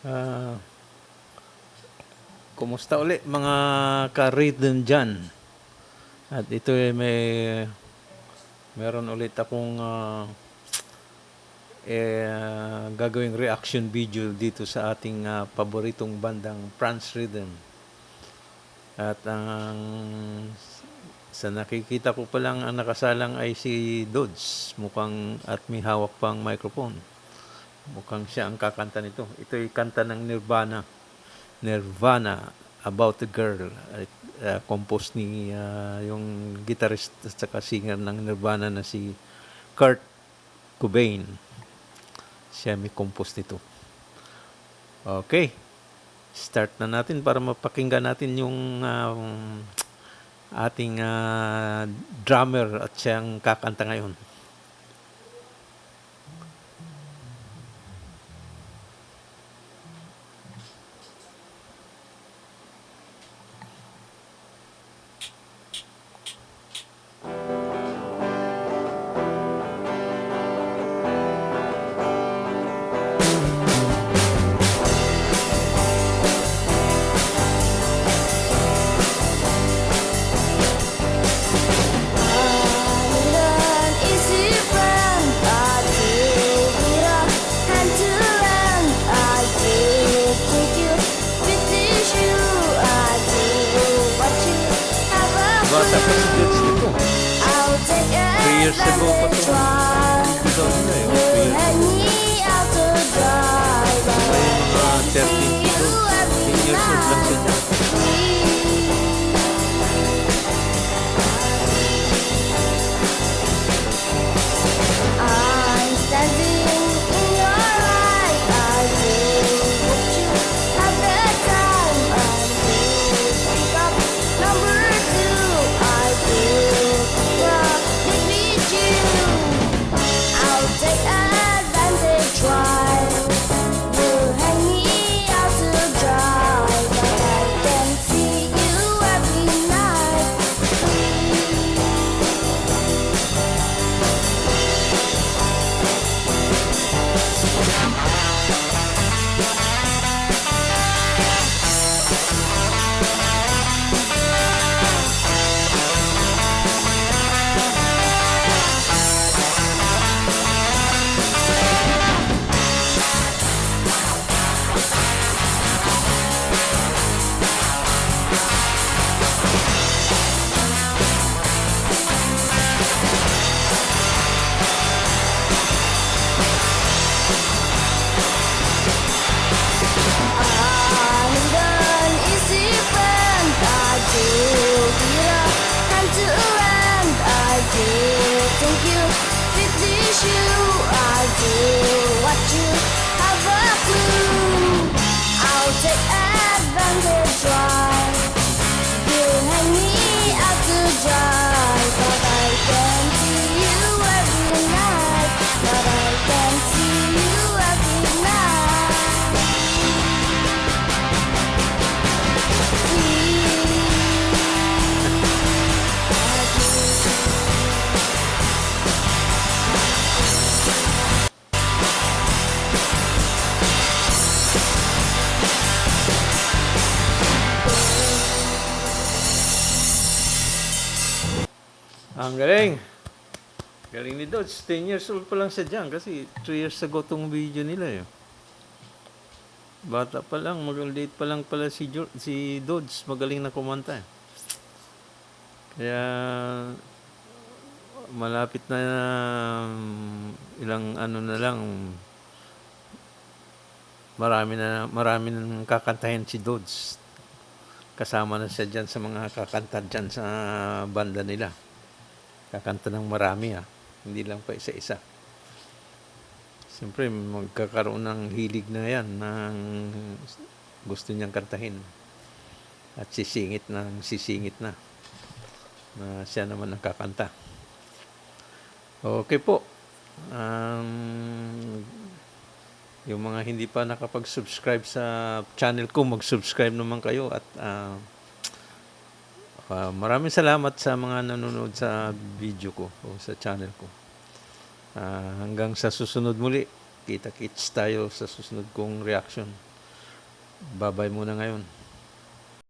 Ah, Kumusta uli mga ka-rhythm dyan? At ito meron ulit akong gagawing reaction video dito sa ating paboritong bandang France Rhythm. At sa nakikita ko pa lang ang nakasalang ay si Dodds. Mukhang at may hawak pang microphone. Mukhang siya ang kakanta nito. Ito'y kanta ng Nirvana. Nirvana, About a Girl. Composed ni yung guitarist at saka singer ng Nirvana na si Kurt Cobain. Siya may compose nito. Okay. Start na natin para mapakinggan natin yung ating drummer at siyang kakanta ngayon. Bata pa si Dodds nito. 3 years ago pa ito. 2000 na yun. 3 years ago. Ngayon mga 13 si Dodds. 10 years old lang siya dyan. I'm standing in your light. I do what you have the time. I do pick up number two. I do pick with you. I'll take advantage while you hang me out to dry. But I can see you every night. I'm an easy friend. I do be a hand to lend. I do think you fit the shoe. I do what you have a clue. I'll take advantage while you hang me out to dry. But I can see you every night. But I can see you every night. Ang galing. Galing ni Dodds. 10 years old pa lang siya dyan kasi 3 years ago tong video nila eh. Bata pa lang, mag-late pa lang pala si Dodds. Magaling na kumanta eh. Kaya malapit na ilang ano na lang, marami nang kakantahin si Dodds. Kasama na siya dyan sa mga kakanta dyan sa banda nila. Kakanta ng marami hindi lang pa isa-isa. Siyempre magkakaroon ng hilig na yan ng gusto niyang kantahin. At sisingit na siya naman ang kakanta. Okay po. Yung mga hindi pa nakapag-subscribe sa channel ko, mag-subscribe naman kayo at maraming salamat sa mga nanonood sa video ko o sa channel ko. Hanggang sa susunod muli. Kita-kits tayo sa susunod kong reaction. Babay muna ngayon.